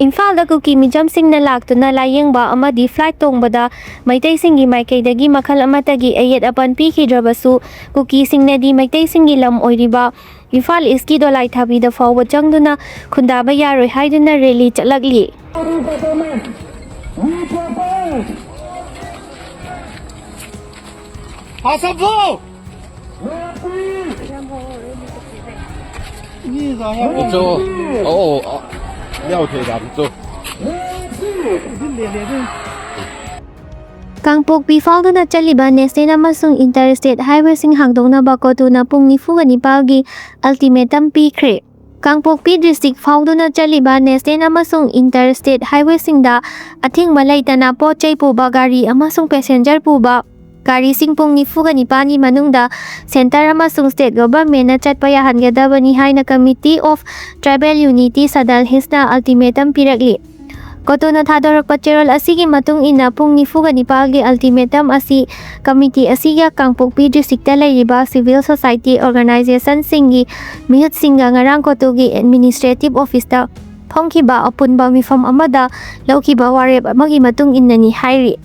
Imphal Kuki mijamsingna laktuna layengba amadi flight tongbada Meitei singi maikaidagi makhal amatagi ayet apan pikhidrabasu Kuki singnadi Meitei singi lam oiriba Imphal Eastki dolai thabida fawba changduna khundaba yaroi haiduna rally chatlagli Kangpok bifalduna chaliba national amasung interstate highway sing hangdongnaba kotuna pung 24 ultimatum pikre. Kangpok district falduna chaliba national amasung interstate highway singda athingba leitana pochai puba gari amasung passenger puba gari sing pung 24 manungda center amasung state government na chatpa yahangadabani haina Committee of Tribal Unity Sadal Hisna ultimatum pirakli. Kotuna thadorokpa cherol asigi matung ina pung 24 gi ultimatum asi committee asiga Kangpok district ta leiriba civil society organization singi mihut singa ngarang kotugi administrative office ta phongkiba apunba mifam amada laukiba warep amagi matung innani hairi.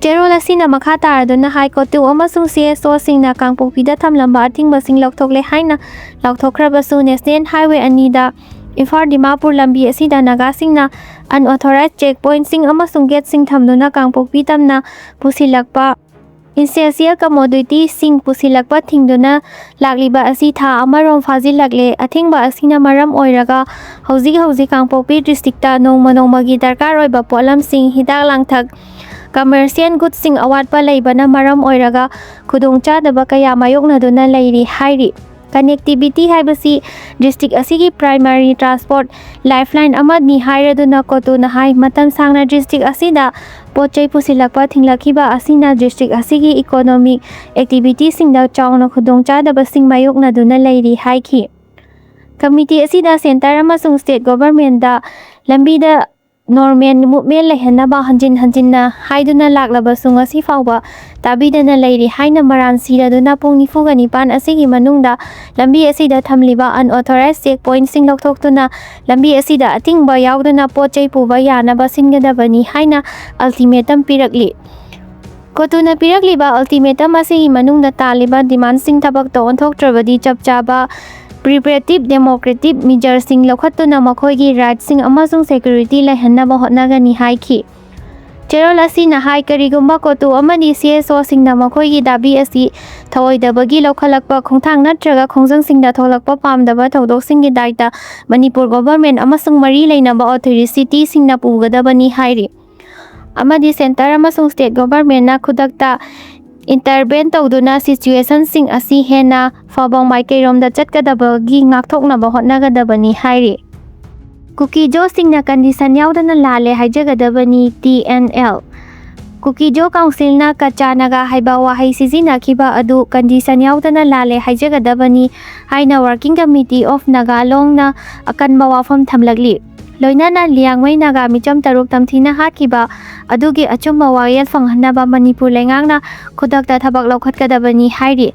Cherol asina makha taraduna high court amasung CSO singna Kangpok da thamlamba athingba sing laukthokle haina laukthokhrabasu national highway anida Imphal Dimapur lambi asida Naga singna unauthorized checkpoint sing amasung gate sing thamduna Kangpok tamna pusilakpa essential commodity sing pusilakpa thingduna lagliba asi tha amarom fazilakle athingba asina maram oiraga hauji Kangpok district ta nongmagi darkar oiba polam sing hidak langthak commercial goods sing awatpa leibana maram oiraga khudongchadaba kaya mayoknaduna leiri hairi. Connectivity haibasi district asigi primary transport lifeline amani hairaduna kotuna hai matam sangna district asida pochai pusilakpa thinglakhiba asina district asigi economic activity singda chawna khudongchadaba sing mayoknaduna leiri haiki. Committee asida center amasung state government da lambida normal movement lehenaba hanjinna haiduna laklabasung asi fawba tabidana leiri haina maran siraduna pung 24 asigi manungda lambi asida thamliba unauthorized checkpoint sing lokthokuna lambi asida atingba yauduna pochai puba yanaba singadabani haina ultimatum pirakli. Kotuna pirakliba ultimatum asigi manungda taliba demand sing thabak to onthoktrabadi chapchaba preparative democratic measures sing lokhatuna makhoigi rights sing amasung security lehanaba hotnagani haiki. Cherol asina hai karigumba kotu amani CSO singna makhoigi dabi asi thawoidabagi lokhalakpa khongthang natraga khongjang singda tholakpa pamdaba thodok singi daita Manipur government amasung mari leinaba authority singna pugadabani hairi. Amadi center amasung state government na khudakta intervene tawduna situation sing asi hena fabong maikairomda chatkadabagi ngakthoknaba hotnagadabani hairi. Kuki jo singna condition yaudana lalle haijagadabani TNL. Kuki jo council na kacha naga haiba wahai sizinakhiba adu condition yaudana lalle haijagadabani haina working committee of Naga long na akanba wafam thamlagli. Loinana liangmai Naga micham taruk tamthina hatkiba adugi achumba wayel fanghanaba Manipur lengangna khudakta thabak lokhatkadabani hairi.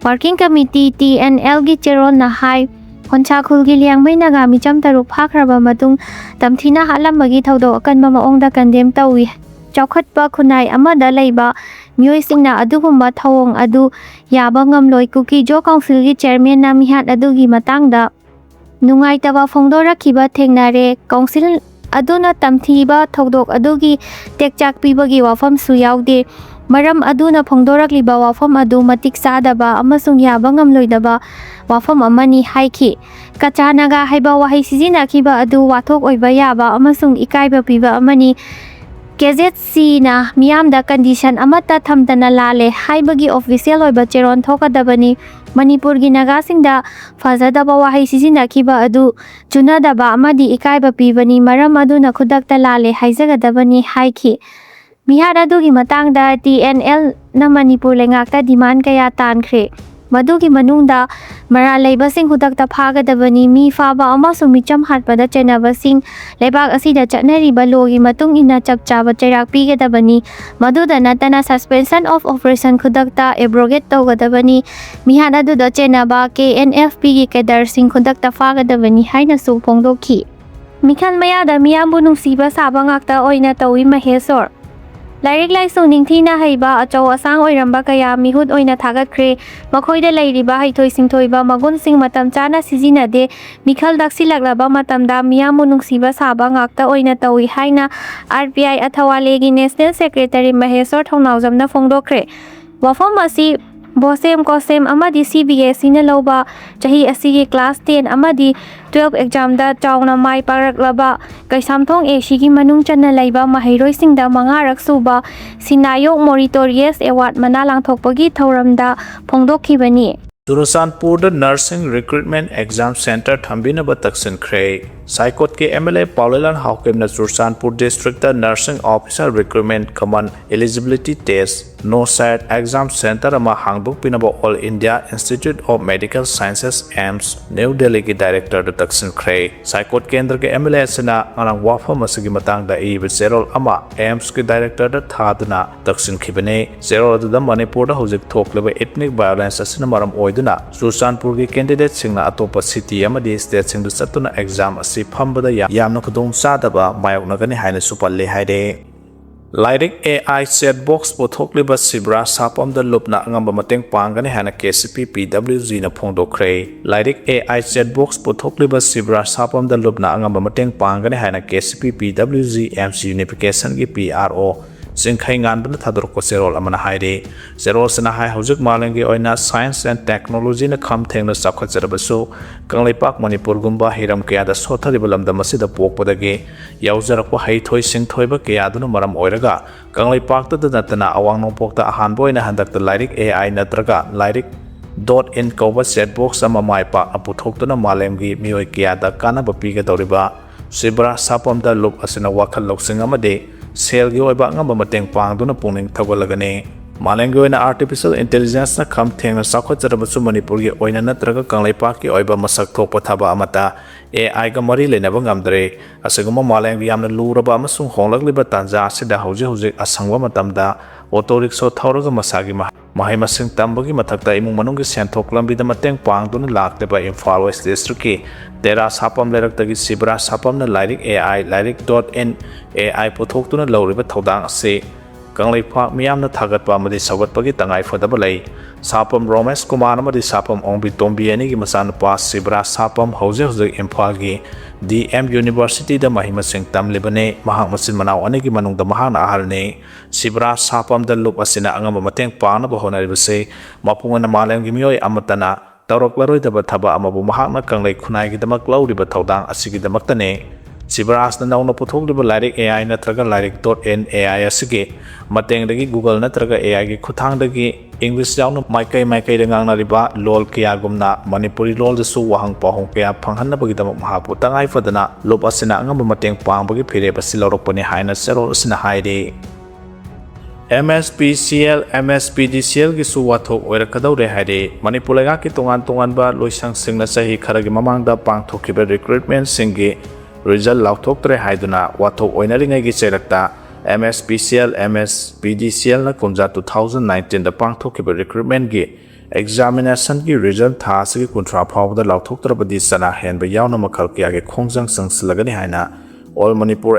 Working committee TNL gi cherol na hai honchakhulgi liangmai Naga micham taruk phakraba matung tamthina halambagi thodok akanba maongda condemn tawi chawkhatpa khunai amada leiba mioi singna adugumba thawong adu yaba ngamloi Kuki jo council gi chairman na mihat adugi matangda nungaitaba phongdorakhiba thengnare council aduna tamthiba thodok adugi tekchak pibagi wafam su yaude maram aduna phongdorakliba wafam adu matik sadaba amasung yaba ngamloidaba wafam amani haiki. Kachanaga haiba wahai sizinakhiba adu wathok oiba yaba amasung ikaiba piba amani KZC na miyamda condition amata thamdana lalle haibagi official oiba cheron thokadabani Manipur gi Naga singda fazadaba wahai sizinakhiba adu chunadaba amadi ikaiba pibani maram aduna khudakta lalle haijagadabani haiki. Mihar adugi matangda TNL na Manipur lengakta demand kaya tankhre. Madugi manungda mara leibasing hudakta phagadabani mi faba amasung micham hatpada chenabasing lebak asida chatnariba logi matung ina chapchaba chairak pigadabani maduda natana suspension of operation khudakta abrogate tawgadabani mihan aduda chenaba KNFP gi kedar sing khudakta phagadabani haina su phongdokhi. Mikhal mayada miyambu nungsiba saba ngakta oina tawi Mahesor. Lairik laisung ningthina haiba achau asang oiramba kaya mihut oina thagatkre makhoida lairiba haithoi singthoiba magunsing matam chana sizinade Mikhal daksilaklaba matamda miyambu nungsiba saba ngakta oina tawi haina RPI Athawalegi National Secretary Mahesor Thongnaujamna phongdokre. Wafam asi Bosem Kosem amadi CBS ina lauba chahi asigi class 10 amadi 12 exam da chauna mai paraklaba kaisamthong Ashigi manung channa laiba mahairoi singda mangarak suba Sinayok Meritorious Award manalang thokpagi thauramda phongdokhibani. Churachandpur Nursing Recruitment Exam Center Thambinaba Taksin Khrei Saikot ke MLA Paulilan Haukem Churachandpur District Nursing Officer Recruitment Common Eligibility Test No-SAT Exam Center ama Hangbuk Pinaba All India Institute of Medical Sciences AIMS New Delhi ki Director Taksin Khrei Saikot Kendra ke MLA sina anang wafam asigi matang da ibe zerol ama AIMS ki Director thadna Taksin khibane zerol da Manipur da hojik thokleba ethnic violence asina maram oiduna Churachandpur ki candidate singna atopa city amadi state singdu satuna exam asi phambada yamna khudong sadaba mayokna gani haina supalle haide Lairik AI chatbox pothokliba sibra sapam da lupna angamba mateng pangani hana KCP PWG na phongdokre Lairik AI chatbox pothokliba sibra sapam da lupna angamba mateng pangani hana KCP PWG MC unification gi PRO Singkhai nganbana thador ko serol amana haire serol sna hai hojik malengi oina science and technology na kham thengna sakhot jarabasu kangleipak Manipur gumba hiram kya da sothari balamda masida pokpadage yaujarakwa haithoi singthoiba kya duna maram oiraga kangleipak ta natana awang nopokta ahan boina handakta Lairik AI natraga Lairik .in kauba chatbox ama maipa aputhokna malemgi mioi kya da kana bapiga doriba sibra sapam da lup asina wakhal loksing amade Selgi oiba ngamba mateng pangduna pungning thawalagani Malengi oina artificial intelligence na kham thengna sakhot jarabasu Manipur gi oina natraga kangleipak ki oiba masak thokpa thaba amata AI ga mari lenaba ngamdre asaguma malengi yamna luraba amasung honglagliba tanja asida hauji asangwa matamda auto rickshaw thauraga masagi mahai masing tambagi mathakta imung manung gi senthok lambida mateng pangduna lakteba Imphal West District ki Tera sapam lerak sibra sapam na Lairik AI Lairik.in AI pothokuna lauriba thodang ase kangleipak miyamna thagatpa amadi sagatpagi tangai fadaba lei sapam Romesh Kumar amadi sapam Ongbi Tombi ani gi masanpa sibra sapam hauze Imphal gi DM University da mahima sing tamlibane mahak masin manaw ani gi manung da mahana ahalne sibra sapam da lup asina angam mateng paana bahona ribase mapunga na malem gi mioi amatana Tauroklaroi daba thaba amabu mahakna kanglei khunai gi damak lauriba thodang asigi damaktane Sibras na nauna puthokliba Lairik AI natraga Lairik.in AI asigi matengdagi Google natraga AI gi khuthangdagi English yauna maikai da ngangnariba lol kya gumna Manipuri lol dasu wahang pahong kya phanghanna bagi damak mahapu tangai fadana lop asina angam mateng pangbagi phire basilorokpani haina serol asina haide MSPCL MSPDCL gi suwathok oirakadaure haide Manipur lega ki tongan ba loisang singna sahi kharagi mamangda pangthokiba recruitment singi result lauthoktre haiduna wathok oinaringai gi cherakta MSPCL MSPDCL na kunja 2019 da pangthokiba recruitment gi examination gi result tha sigi kuntra phawda lauthoktrabadi sana henba yauna makhal kya ge khongjang sangslagani haina All Manipur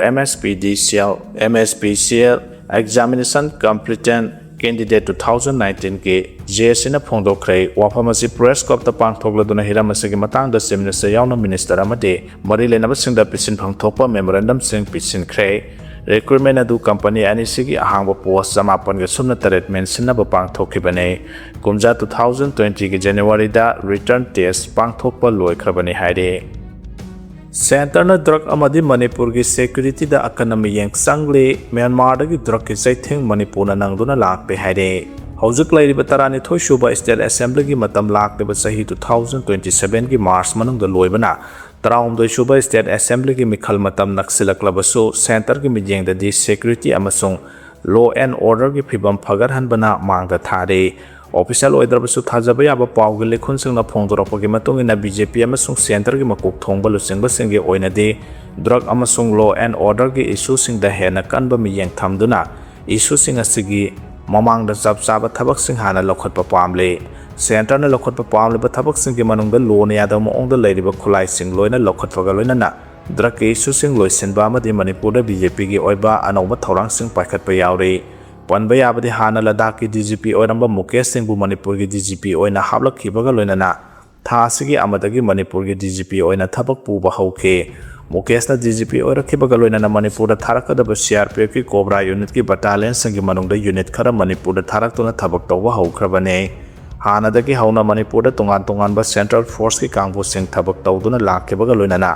MSPCL Examination Competent Candidate 2019 ke JS na phongdokhrei wafamasi press club ta pangthokladuna hiramasi gi matang da seminasa yauna minister amade mari lenaba singda pisin phangthokpa memorandum sing pisin khrei recruitment adu company ani sigi ahangba post samapan ge sumna taret mention ba pangthokhibane kumja 2020 ge January da return test pangthokpa loikhrabani haide Center na drug amadi Manipur gi security da economy yang sangle Myanmar da gi drug ki saithing Manipur na nangduna lakpe haide haujuk lai riba tarani thoi shuba state assembly gi matam lakpe ba sahi 2027 gi March manung da loibana tarawum doi shuba state assembly gi mikhal matam naksilaklabasu center gi mijeng da di security amasung law and order gi phibam phagar hanbana mangda thare Official oidrabasu thajaba yaba pawgi lekhun singna phongdorakpagi matungina BJP amasung center gi makuk thongba lusingba singi oinade drug amasung law and order gi issue singda hena kanba miyeng thamduna issue singa sigi mamangda chapchaba thabak sing hana lokhotpa pamle center na lokhotpa pamle ba thabak singi manungda law ne yada mo ongda leiriba khulai sing loina lokhotpaga loina na drug ꯏꯁꯨꯁꯤꯡ ꯂꯣꯏꯁꯤꯟꯕ ꯑꯃꯗꯤ ꯃꯅꯤꯄꯨꯔꯗ ꯕꯤꯖꯦꯄꯤꯒꯤ ꯑꯣꯏꯕ ꯑꯅꯧꯕ ꯊꯧꯔꯥꯡꯁꯤꯡ ꯄꯥꯏꯈꯠꯄ ꯌꯥꯎꯔꯤ ꯄꯟꯕ ꯌꯥꯕꯗꯤ ꯍꯥꯟꯅ ꯂꯗꯥꯈꯀꯤ ꯗꯤꯖꯤꯄꯤ ꯑꯣꯏꯔꯝꯕ ꯃꯨꯀꯦꯁ ꯁꯤꯡꯕꯨ ꯃꯅꯤꯄꯨꯔꯒꯤ ꯗꯤꯖꯤꯄꯤ ꯑꯣꯏꯅ ꯍꯥꯞꯂꯛꯈꯤꯕꯒ ꯂꯣꯏꯅꯅ ꯊꯥ ꯑꯁꯤꯒꯤ ꯑꯃꯗꯒꯤ ꯃꯅꯤꯄꯨꯔꯒꯤ ꯗꯤꯖꯤꯄꯤ ꯑꯣꯏꯅ ꯊꯕꯛ ꯄꯨꯕ ꯍꯧꯈꯤ ꯃꯨꯀꯦꯁꯅ ꯗꯤꯖꯤꯄꯤ ꯑꯣꯏꯔꯛꯈꯤꯕꯒ ꯂꯣꯏꯅꯅ ꯃꯅꯤꯄꯨꯔꯗ ꯊꯥꯔꯛꯀꯗꯕ ꯁꯤआꯔꯄꯤएꯐꯀꯤ ꯀꯣꯕ꯭ꯔꯥ ꯌꯨꯅꯤꯠꯀꯤ ꯕꯇꯥꯂꯤꯌꯟꯁꯤꯡꯒꯤ ꯃꯅꯨꯡꯗ ꯌꯨꯅꯤꯠ ꯈꯔ ꯃꯅꯤꯄꯨꯔꯗ ꯊꯥꯔꯛꯇꯨꯅ ꯊꯕꯛ ꯇꯧꯕ ꯍꯧꯈ꯭ꯔꯕꯅꯤ ꯍꯥꯟꯅꯗꯒꯤ ꯍꯧꯅ ꯃꯅꯤꯄꯨꯔꯗ ꯇꯣꯉꯥꯟꯕ ꯁꯦꯟꯇ꯭ꯔꯦꯜ ꯐꯣꯔꯁꯀꯤ ꯀꯥꯡꯕꯨꯁꯤꯡ ꯊꯕꯛ ꯇꯧꯗꯨꯅ ꯂꯥꯛꯈꯤꯕꯒ ꯂꯣꯏꯅꯅ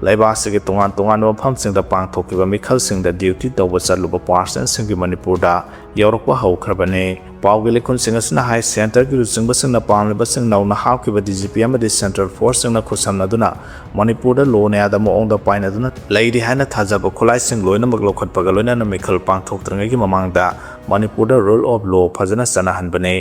ꯂꯩꯕꯥꯛ ꯑꯁꯤꯒꯤ ꯇꯣꯉꯥꯟꯕ ꯃꯐꯝꯁꯤꯡꯗ ꯄꯥꯡꯊꯣꯛꯈꯤꯕ ꯃꯤꯈꯜꯁꯤꯡꯗ ꯗ꯭ꯌꯨꯇꯤ ꯇꯧꯕ ꯆꯠꯂꯨꯕ ꯄꯥꯔꯁꯟꯁꯤꯡꯒꯤ ꯃꯅꯤꯄꯨꯔꯗ ꯌꯧꯔꯛꯄ ꯍꯧꯈ꯭ꯔꯕꯅꯤ ꯄꯥꯎꯒꯤ ꯂꯩꯈꯨꯟꯁꯤꯡ ꯑꯁꯤꯅ ꯍꯥꯏ ꯁꯦꯟꯇꯔꯒꯤ ꯂꯨꯆꯤꯡꯕꯁꯤꯡꯅ ꯄꯥꯝꯂꯤꯕꯁꯤꯡ ꯅꯧꯅ ꯍꯥꯞꯈꯤꯕ ꯗꯤꯖꯤꯄꯤ ꯑꯃꯗꯤ ꯁꯦꯟꯇ꯭ꯔꯦꯜ ꯐꯣꯔꯁꯁꯤꯡꯅ ꯈꯨꯠꯁꯝꯅꯗꯨꯅ ꯃꯅꯤꯄꯨꯔꯗ ꯂꯣꯅ ꯌꯥꯗꯕ ꯃꯑꯣꯡꯗ ꯄꯥꯏꯅꯗꯨꯅ ꯂꯩꯔꯤ ꯍꯥꯏꯅ ꯊꯥꯖꯕ ꯈꯨꯠꯂꯥꯏꯁꯤꯡ ꯂꯣꯏꯅꯃꯛ ꯂꯧꯈꯠꯄꯒ ꯂꯣꯏꯅꯅ ꯃꯤꯈꯜ ꯄꯥꯡꯊꯣꯛꯇ꯭ꯔꯤꯉꯩꯒꯤ ꯃꯃꯥꯡꯗ ꯃꯅꯤꯄꯨꯔꯗ ꯔꯨꯜ ꯑꯣꯐ ꯂꯣ ꯐꯖꯅ ꯆꯠꯅꯍꯟꯕꯅꯤ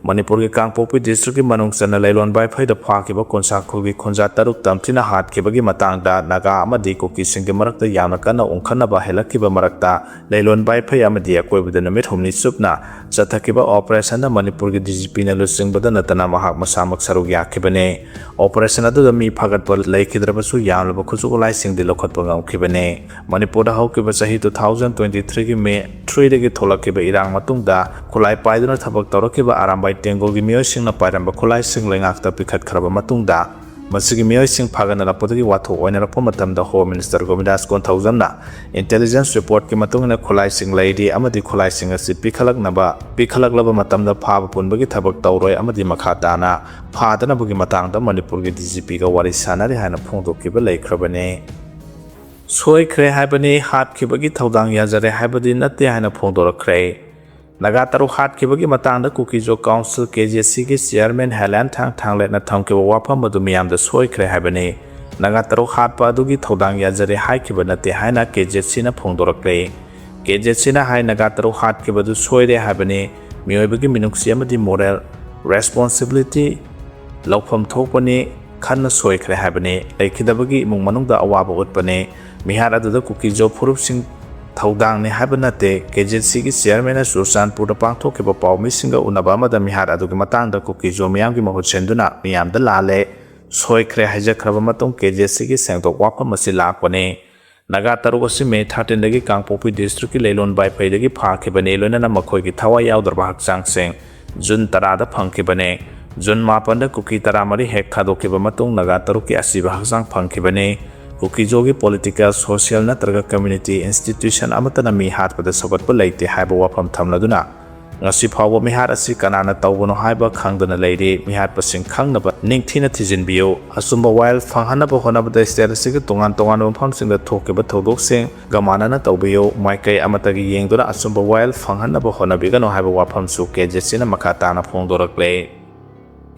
ꯃꯅꯤꯄꯨꯔꯒꯤ ꯀꯥꯡꯄꯣꯛꯄꯤ ꯗꯤꯁꯇ꯭ꯔꯤꯛꯀꯤ ꯃꯅꯨꯡ ꯆꯟꯅ ꯂꯩꯂꯣꯟ ꯕꯥꯏꯐꯩꯗ ꯐꯥꯈꯤꯕ ꯀꯣꯟꯁꯥꯈꯨꯜꯒꯤ ꯈꯨꯟꯖꯥ 6 ꯇꯝꯊꯤꯅ ꯍꯥꯠꯈꯤꯕꯒꯤ ꯃꯇꯥꯡꯗ ꯅꯥꯒꯥ ꯑꯃꯗꯤ ꯀꯨꯀꯤꯁꯤꯡꯒꯤ ꯃꯔꯛꯇ ꯌꯥꯝꯅ ꯀꯟꯅ ꯎꯪꯈꯠꯅꯕ ꯍꯦꯜꯂꯛꯈꯤꯕ ꯃꯔꯛꯇ ꯂꯩꯂꯣꯟ ꯕꯥꯏꯐꯩ ꯑꯃꯗꯤ ꯑꯀꯣꯏꯕꯗ ꯅꯨꯃꯤꯠ ꯍꯨꯝꯅꯤ ꯆꯨꯞꯅ ꯆꯠꯊꯈꯤꯕ ꯑꯣꯄꯔꯦꯁꯟꯗ ꯃꯅꯤꯄꯨꯔꯒꯤ ꯗꯤꯖꯤꯄꯤꯅ ꯂꯨꯆꯤꯡꯕꯗ ꯅꯠꯇꯅ ꯃꯍꯥꯛ ꯃꯁꯥꯃꯛ ꯁꯔꯨꯛ ꯌꯥꯈꯤꯕꯅꯤ ꯑꯣꯄꯔꯦꯁꯟ ꯑꯗꯨꯗ ꯃꯤ ꯐꯒꯠꯄ ꯂꯩꯈꯤꯗ꯭ꯔꯕꯁꯨ ꯌꯥꯝꯂꯕ ꯈꯨꯠꯁꯨ ꯈꯨꯠꯂꯥꯏꯁꯤꯡꯗꯤ ꯂꯧꯈꯠꯄ ꯉꯝꯈꯤꯕꯅꯤ ꯃꯅꯤꯄꯨꯔꯗ ꯍꯧꯈꯤꯕ ꯆꯍꯤ 2023ꯒꯤ ꯃꯦ 3ꯗꯒꯤ ꯊꯣꯛꯂꯛꯈꯤꯕ ꯏꯔꯥꯡ ꯃꯇꯨꯡꯗ ꯈꯨꯠꯂꯥꯏ ꯄꯥꯏꯗꯨꯅ ꯊꯕꯛ ꯇꯧꯔꯛꯈꯤꯕ ꯑꯔꯥꯝꯕꯥꯏ ꯇꯦꯡꯒꯣꯜꯒꯤ ꯃꯤꯑꯣꯏꯁꯤꯡꯅ ꯄꯥꯏꯔꯝꯕ ꯈꯨꯠꯂꯥꯏꯁꯤꯡ ꯂꯩꯉꯥꯛꯇ ꯄꯤꯈꯠꯈ꯭ꯔꯕ ꯃꯇꯨꯡꯗ ꯃꯁꯤꯒꯤ ꯃꯤꯑꯣꯏꯁꯤꯡ ꯐꯒꯠꯅꯔꯛꯄꯗꯒꯤ ꯋꯥꯊꯣꯛ ꯑꯣꯏꯅꯔꯛꯄ ꯃꯇꯝꯗ ꯍꯣꯝ ꯃꯤꯅꯤꯁꯇꯔ ꯒꯣꯕꯤꯟꯗꯥꯁ ꯀꯣꯟꯊꯧꯖꯝꯅ ꯏꯟꯇꯦꯂꯤꯖꯦꯟꯁ ꯔꯤꯄꯣꯔꯠꯀꯤ ꯃꯇꯨꯡꯏꯟꯅ ꯈꯨꯠꯂꯥꯏꯁꯤꯡ ꯂꯩꯔꯤ ꯑꯃꯗꯤ ꯈꯨꯠꯂꯥꯏꯁꯤꯡ ꯑꯁꯤ ꯄꯤꯈꯠꯂꯛꯂꯕ ꯃꯇꯝꯗ ꯐꯥꯕ ꯄꯨꯟꯕꯒꯤ ꯊꯕꯛ ꯇꯧꯔꯣꯏ ꯑꯃꯗꯤ ꯃꯈꯥ ꯇꯥꯅ ꯐꯥꯗꯅꯕꯒꯤ ꯃꯇꯥꯡꯗ ꯃꯅꯤꯄꯨꯔꯒꯤ ꯗꯤꯖꯤꯄꯤꯒ ꯋꯥꯔꯤ ꯁꯥꯟꯅꯔꯤ ꯍꯥꯏꯅ ꯐꯣꯡꯗꯣꯛꯈꯤꯕ ꯂꯩꯈ꯭ꯔꯕꯅꯤ ꯁꯣꯏꯈ꯭ꯔꯦ ꯍꯥꯏꯕꯅꯤ ꯍꯥꯠꯈꯤꯕꯒꯤ ꯊꯧꯗꯥꯡ ꯌꯥꯖꯔꯦ ꯍꯥꯏꯕꯗꯤ ꯅꯠꯇꯦ ꯍꯥꯏꯅ ꯐꯣꯡꯗꯣꯔꯛꯈ꯭ꯔꯦ ꯅꯥꯒꯥ 6 ꯍꯥꯠꯈꯤꯕꯒꯤ ꯃꯇꯥꯡꯗ ꯀꯨꯀꯤꯖꯣ ꯀꯥꯎꯟꯁꯤꯜ KJCꯒꯤ ꯆꯤꯌꯔꯃꯦꯟ ꯍꯦꯂꯦꯟ ꯊꯥꯡꯂꯦꯠꯅ ꯊꯝꯈꯤꯕ ꯋꯥꯐꯝ ꯑꯗꯨ ꯃꯤꯌꯥꯝꯗ ꯁꯣꯏꯈ꯭ꯔꯦ ꯍꯥꯏꯕꯅꯤ ꯅꯥꯒꯥ 6 ꯍꯥꯠꯄ ꯑꯗꯨꯒꯤ ꯊꯧꯗꯥꯡ ꯌꯥꯖꯔꯦ ꯍꯥꯏꯈꯤꯕ ꯅꯠꯇꯦ ꯍꯥꯏꯅ KJCꯅ ꯐꯣꯡꯗꯣꯔꯛꯂꯦ KJCꯅ ꯍꯥꯏ ꯅꯥꯒꯥ 6 ꯍꯥꯠꯈꯤꯕꯗꯨ ꯁꯣꯏꯔꯦ ꯍꯥꯏꯕꯅꯤ ꯃꯤꯑꯣꯏꯕꯒꯤ ꯃꯤꯅꯨꯡꯁꯤ ꯑꯃꯗꯤ ꯃꯣꯔꯦꯜ ꯔꯦꯁꯄꯣꯟꯁꯤꯕꯤꯂꯤꯇꯤ ꯂꯧꯐꯝ ꯊꯣꯛꯄꯅꯤ ꯈꯟꯅ ꯁꯣꯏꯈ꯭ꯔꯦ ꯍꯥꯏꯕꯅꯤ ꯂꯩꯈꯤꯗꯕꯒꯤ ꯏꯃꯨꯡ ꯃꯅꯨꯡꯗ ꯑꯋꯥꯕ ꯎꯠꯄꯅꯤ ꯃꯤꯍꯥꯠ ꯑꯗꯨꯗ ꯀꯨꯀꯤꯖꯣ ꯐꯨꯔꯨꯞꯁꯤꯡ ꯊꯧꯗꯥꯡꯅꯤ ꯍꯥꯏꯕ ꯅꯠꯇꯦ KJCꯒꯤ ꯆꯤꯌꯔꯃꯦꯟꯅ ꯆꯨꯔꯆꯥꯟꯄꯨꯔꯗ ꯄꯥꯡꯊꯣꯛꯈꯤꯕ ꯄꯥꯎꯃꯤꯁꯤꯡꯒ ꯎꯅꯕ ꯑꯃꯗ ꯃꯤꯍꯥꯠ ꯑꯗꯨꯒꯤ ꯃꯇꯥꯡꯗ ꯀꯨꯀꯤꯖꯣ ꯃꯤꯌꯥꯝꯒꯤ ꯃꯍꯨꯠ ꯁꯤꯟꯗꯨꯅ ꯃꯤꯌꯥꯝꯗ ꯂꯥꯜꯂꯦ ꯁꯣꯏꯈ꯭ꯔꯦ ꯍꯥꯏꯖꯈ꯭ꯔꯕ ꯃꯇꯨꯡ KJCꯒꯤ ꯁꯦꯡꯗꯣꯛ ꯋꯥꯐꯝ ꯑꯁꯤ ꯂꯥꯛꯄꯅꯤ ꯅꯥꯒꯥ 6 ꯑꯁꯤ ꯃꯦ 13ꯗꯒꯤ ꯀꯥꯡꯄꯣꯛꯄꯤ ꯗꯤꯁꯇ꯭ꯔꯤꯛꯀꯤ ꯂꯩꯂꯣꯟ ꯕꯥꯏꯐꯩꯗꯒꯤ ꯐꯥꯈꯤꯕꯅꯤ ꯂꯣꯏꯅꯅ ꯃꯈꯣꯏꯒꯤ ꯊꯋꯥꯏ ꯌꯥꯎꯗ꯭ꯔꯕ ꯍꯛꯆꯥꯡꯁꯤꯡ ꯖꯨꯟ 10ꯗ ꯐꯪꯈꯤꯕꯅꯤ ꯖꯨꯟ 9ꯗ ꯀꯨꯀꯤ 13 ꯍꯦꯛ ꯊꯥꯗꯣꯛꯈꯤꯕ ꯃꯇꯨꯡ ꯅꯥꯒꯥ 6ꯀꯤ ꯑꯁꯤꯕ ꯍꯛꯆꯥꯡ ꯐꯪꯈꯤꯕꯅꯤ ꯀꯨꯀꯤꯖꯣꯒꯤ ꯄꯣꯂꯤꯇꯤꯀꯦꯜ ꯁꯣꯁꯤꯌꯦꯜ ꯅꯠꯇ꯭ꯔꯒ ꯀꯝꯃ꯭ꯌꯨꯅꯤꯇꯤ ꯏꯟꯁꯇꯤꯇ꯭ꯌꯨꯁꯟ ꯑꯃꯠꯇꯅ ꯃꯤ ꯍꯥꯠꯄꯗ ꯁꯧꯒꯠꯄ ꯂꯩꯇꯦ ꯍꯥꯏꯕ ꯋꯥꯐꯝ ꯊꯝꯂꯗꯨꯅ ꯉꯁꯤ ꯐꯥꯎꯕ ꯃꯤꯍꯥꯠ ꯑꯁꯤ ꯀꯅꯥꯅ ꯇꯧꯕꯅꯣ ꯍꯥꯏꯕ ꯈꯪꯗꯅ ꯂꯩꯔꯤ ꯃꯤꯍꯥꯠꯄꯁꯤꯡ ꯈꯪꯅꯕ ꯅꯤꯡꯊꯤꯅ ꯊꯤꯖꯤꯟꯕꯤꯌꯨ ꯑꯆꯨꯝꯕ ꯋꯥꯌꯦꯜ ꯐꯪꯍꯟꯅꯕ ꯍꯣꯠꯅꯕꯗ ꯁ꯭ꯇꯦꯠ ꯑꯁꯤꯒꯤ ꯇꯣꯉꯥꯟꯕ ꯃꯐꯝꯁꯤꯡꯗ ꯊꯣꯛꯈꯤꯕ ꯊꯧꯗꯣꯛꯁꯤꯡꯒ ꯃꯥꯟꯅꯅ ꯇꯧꯕꯤꯌꯨ ꯃꯥꯏꯀꯩ ꯑꯃꯠꯇꯒꯤ ꯌꯦꯡꯗꯨꯅ ꯑꯆꯨꯝꯕ ꯋꯥꯌꯦꯜ ꯐꯪꯍꯟꯅꯕ ꯍꯣꯠꯅꯕꯤꯒꯅꯨ ꯍꯥꯏꯕ ꯋꯥꯐꯝꯁꯨ KJCꯅ ꯃꯈꯥ ꯇꯥꯅ ꯐꯣꯡꯗꯣꯔꯛꯂꯦ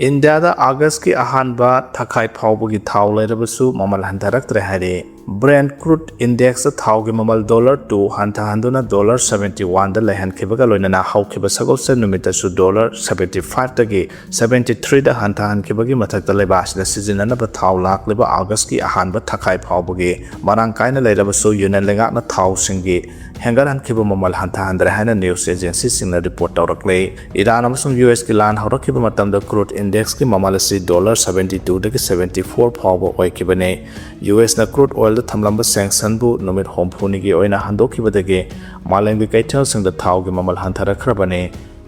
ꯏꯟꯗꯤꯌꯥꯗ ꯑꯥꯒꯁꯠꯀꯤ ꯑꯍꯥꯟꯕ ꯊꯥꯈꯥꯏ ꯐꯥꯎꯕꯒꯤ ꯊꯥꯎ ꯂꯩꯔꯕꯁꯨ ꯃꯃꯜ ꯍꯟꯊꯔꯛꯇ꯭ꯔꯦ ꯍꯥꯏꯔꯤ ꯕ꯭ꯔꯦꯟꯠ ꯀ꯭ꯔꯨꯗ ꯏꯟꯗꯦꯛꯁꯇ ꯊꯥꯎꯒꯤ ꯃꯃꯜ $2 ꯍꯟꯊꯍꯟꯗꯨꯅ $71ꯗ ꯂꯩꯍꯟꯈꯤꯕꯒ ꯂꯣꯏꯅꯅ ꯍꯧꯈꯤꯕ ꯁꯒꯣꯜꯁꯦꯟ ꯅꯨꯃꯤꯠꯇꯁꯨ $75ꯗꯒꯤ $73ꯗ ꯍꯟꯊꯍꯟꯈꯤꯕꯒꯤ ꯃꯊꯛꯇ ꯂꯩꯕꯥꯛ ꯑꯁꯤꯗ ꯁꯤꯖꯤꯟꯅꯅꯕ ꯊꯥꯎ ꯂꯥꯛꯂꯤꯕ ꯑꯥꯒꯁꯠꯀꯤ ꯑꯍꯥꯟꯕ ꯊꯥꯈꯥꯏ ꯐꯥꯎꯕꯒꯤ ꯃꯔꯥꯡ ꯀꯥꯏꯅ ꯂꯩꯔꯕꯁꯨ ꯌꯨꯅꯤꯌꯟ ꯂꯩꯉꯥꯛꯅ ꯊꯥꯎꯁꯤꯡꯒꯤ ꯍꯦꯟꯒꯠꯍꯟꯈꯤꯕ ꯃꯃꯜ ꯍꯟꯊꯍꯟꯗ꯭ꯔꯦ ꯍꯥꯏꯅ ꯅ꯭ꯌꯨꯁ ꯑꯦꯖꯦꯟꯁꯤꯁꯤꯡꯅ ꯔꯤꯄꯣꯔꯠ ꯇꯧꯔꯛꯂꯦ ꯏꯔꯥꯟ ꯑꯃꯁꯨꯡ USꯀꯤ ꯂꯥꯟ ꯍꯧꯔꯛꯈꯤꯕ ꯃꯇꯝꯗ ꯀ꯭ꯔꯨꯗ ꯏꯟꯗꯦꯛꯁꯀꯤ ꯃꯃꯜ ꯑꯁꯤ $72ꯗꯒꯤ $74 ꯐꯥꯎꯕ ꯑꯣꯏꯈꯤꯕꯅꯤ USꯅ ꯀ꯭ꯔꯨꯗ ꯑꯣꯏꯜꯗ ꯊꯝꯂꯝꯕ ꯁꯦꯡꯁꯟꯕꯨ ꯅꯨꯃꯤꯠ 60ꯅꯤꯒꯤ ꯑꯣꯏꯅ ꯍꯟꯗꯣꯛꯈꯤꯕꯗꯒꯤ ꯃꯥꯂꯦꯝꯒꯤ ꯀꯩꯊꯦꯜꯁꯤꯡꯗ ꯊꯥꯎꯒꯤ ꯃꯃꯜ ꯍꯟꯊꯔꯛꯈ꯭ꯔꯕꯅꯤ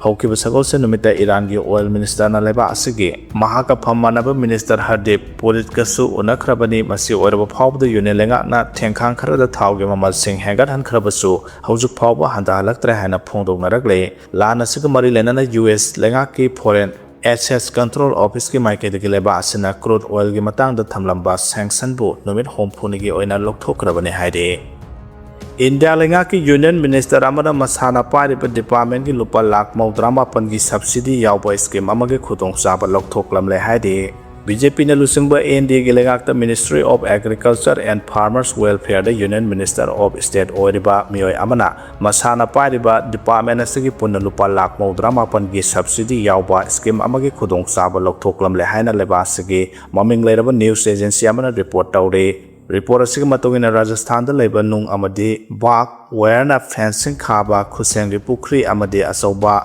ꯍꯧꯈꯤꯕ ꯁꯒꯣꯜꯁꯦꯟ ꯅꯨꯃꯤꯠꯇ ꯏꯔꯥꯟꯒꯤ ꯑꯣꯏꯜ ꯃꯤꯅꯤꯁꯇꯔꯅ ꯂꯩꯕꯥꯛ ꯑꯁꯤꯒꯤ ꯃꯍꯥꯛꯀ ꯐꯝ ꯃꯥꯟꯅꯕ ꯃꯤꯅꯤꯁꯇꯔ ꯍꯔꯗꯤꯞ ꯄꯨꯔꯤꯠꯀꯁꯨ ꯎꯅꯈ꯭ꯔꯕꯅꯤ ꯃꯁꯤ ꯑꯣꯏꯔꯕ ꯐꯥꯎꯕꯗ ꯌꯨꯅꯤꯌꯟ ꯂꯩꯉꯥꯛꯅ ꯊꯦꯡꯈꯥꯡ ꯈꯔꯗ ꯊꯥꯎꯒꯤ ꯃꯃꯜꯁꯤꯡ ꯍꯦꯟꯒꯠꯍꯟꯈ꯭ꯔꯕꯁꯨ ꯍꯧꯖꯤꯛ ꯐꯥꯎꯕ ꯍꯟꯊꯍꯜꯂꯛꯇ꯭ꯔꯦ ꯍꯥꯏꯅ ꯐꯣꯡꯗꯣꯛꯅꯔꯛꯂꯦ ꯂꯥꯟ ꯑꯁꯤꯒ ꯃꯔꯤ ꯂꯩꯅꯅ US ꯂꯩꯉꯥꯛꯀꯤ ꯐꯣꯔꯦꯟ ꯑꯦꯁꯦꯁ ꯀꯟꯇ꯭ꯔꯣꯜ ꯑꯣꯐꯤꯁꯀꯤ ꯃꯥꯏꯀꯩꯗꯒꯤ ꯂꯩꯕꯥꯛ ꯑꯁꯤꯅ ꯀ꯭ꯔꯨꯗ ꯑꯣꯏꯜꯒꯤ ꯃꯇꯥꯡꯗ ꯊꯝꯂꯝꯕ ꯁꯦꯡꯁꯟꯕꯨ ꯅꯨꯃꯤꯠ 60ꯅꯤꯒꯤ ꯑꯣꯏꯅ ꯂꯧꯊꯣꯛꯈ꯭ꯔꯕꯅꯤ ꯍꯥꯏꯔꯤ ꯏꯟꯗꯤꯌꯥ ꯂꯩꯉꯥꯛꯀꯤ ꯌꯨꯅꯤꯌꯟ ꯃꯤꯅꯤꯁꯇꯔ ꯑꯃꯅ ꯃꯁꯥꯅ ꯄꯥꯏꯔꯤꯕ ꯗꯤꯄꯥꯔꯠꯃꯦꯟꯠꯀꯤ ₹1,97,000ꯒꯤ ꯁꯕꯁꯤꯗꯤ ꯌꯥꯎꯕ ꯁ꯭ꯀꯤꯝ ꯑꯃꯒꯤ ꯈꯨꯗꯣꯡꯆꯥꯕ ꯂꯧꯊꯣꯛꯂꯝꯂꯦ ꯍꯥꯏꯔꯤ BJPꯅ ꯂꯨꯆꯤꯡꯕ NDAꯒꯤ ꯂꯩꯉꯥꯛꯇ ministry of agriculture and farmers ꯋꯦꯜꯐꯤꯌꯔꯗ ꯌꯨꯅꯤꯌꯟ ꯃꯤꯅꯤꯁꯇꯔ ꯑꯣꯐ ꯁ꯭ꯇꯦꯠ ꯑꯣꯏꯔꯤꯕ ꯃꯤꯑꯣꯏ ꯑꯃꯅ ꯃꯁꯥꯅ ꯄꯥꯏꯔꯤꯕ ꯗꯤꯄꯥꯔꯠꯃꯦꯟꯠ ꯑꯁꯤꯒꯤ ꯄꯨꯟꯅ ₹1,97,000ꯒꯤ ꯁꯕꯁꯤꯗꯤ ꯌꯥꯎꯕ ꯁ꯭ꯀꯤꯝ ꯑꯃꯒꯤ ꯈꯨꯗꯣꯡꯆꯥꯕ ꯂꯧꯊꯣꯛꯂꯝꯂꯦ ꯍꯥꯏꯅ ꯂꯩꯕꯥꯛ ꯑꯁꯤꯒꯤ ꯃꯃꯤꯡ ꯂꯩꯔꯕ ꯅ꯭ꯌꯨꯁ ꯑꯦꯖꯦꯟꯁꯤ ꯑꯃꯅ ꯔꯤꯄꯣꯔꯠ ꯇꯧꯔꯤ ꯔꯤꯄꯣꯔꯠ ꯑꯁꯤꯒꯤ ꯃꯇꯨꯡꯏꯟꯅ ꯔꯥꯖꯁꯊꯥꯟꯗ ꯂꯩꯕ ꯅꯨꯡ ꯑꯃꯗꯤ ꯕꯥꯒ ꯋꯥꯌꯔꯅ ꯐꯦꯟꯁꯤꯡ ꯈꯥꯕ ꯈꯨꯠꯁꯦꯝꯒꯤ ꯄꯨꯈ꯭ꯔꯤ ꯑꯃꯗꯤ ꯑꯆꯧꯕ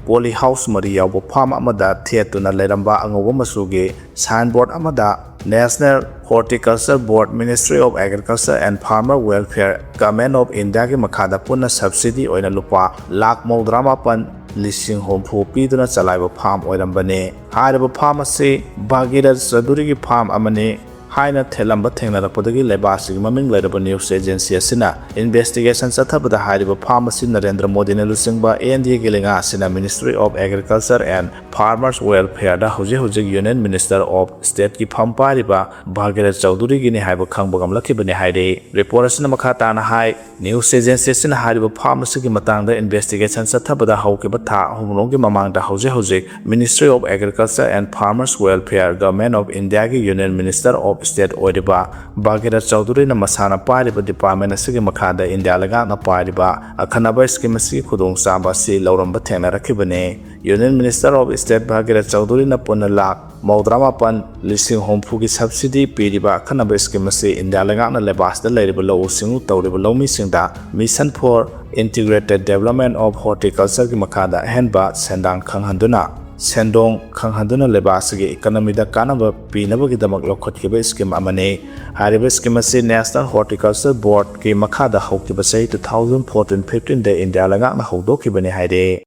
poly house mari yawbo farm amada thetuna leramba angoba masugi signboard amada National Horticulture Board, Ministry of Agriculture and Farmer Welfare, Government of India ki makhada punna subsidy oina lupa lakh maudrama pan lising hompu piduna chalaiba farm oirambane hariba farm ase Bhagirath Chaudhary ki farm amane haina thelamba thengnarapodagi lebasi maming lairaba news agency asina investigation sathabada hariba farm ase Narendra Modi ne lusingba ANDA ki lenga asina Ministry of Agriculture and Farmers Welfare da hoji Union Minister of State ki farm pariba Bhagirath Chaudhary ki ne haiba khangba gamlaki bane haire report asina makhata na hai news agency asina hariba farm ase ki matangda investigation sathabada haukiba tha humrong ki mamangda hoji Ministry of Agriculture and Farmers Welfare Government of India ki Union Minister of State oiriba Bhagirath Chaudhary na masana pariba department asigi makhada India laga na pariba akhanaba scheme asi khudong samba si lauramba thena rakhibane Union Minister of State Bhagirath Chaudhary na punna lakh maudrama pan lising hompu ki subsidy piriba akhanaba scheme asi India laga na lebas da leiriba lo singu tawriba lomi singda Mission for Integrated Development of Horticulture ki makhada henba sendang khanghanduna Sendong khanghanduna lebasigi economy da kanaba pinabagi damak lokhotkiba scheme amane hariba scheme ase National Horticulture Board ki makhada hokkiba sei 2014-15 de India laga na hokdokibane haire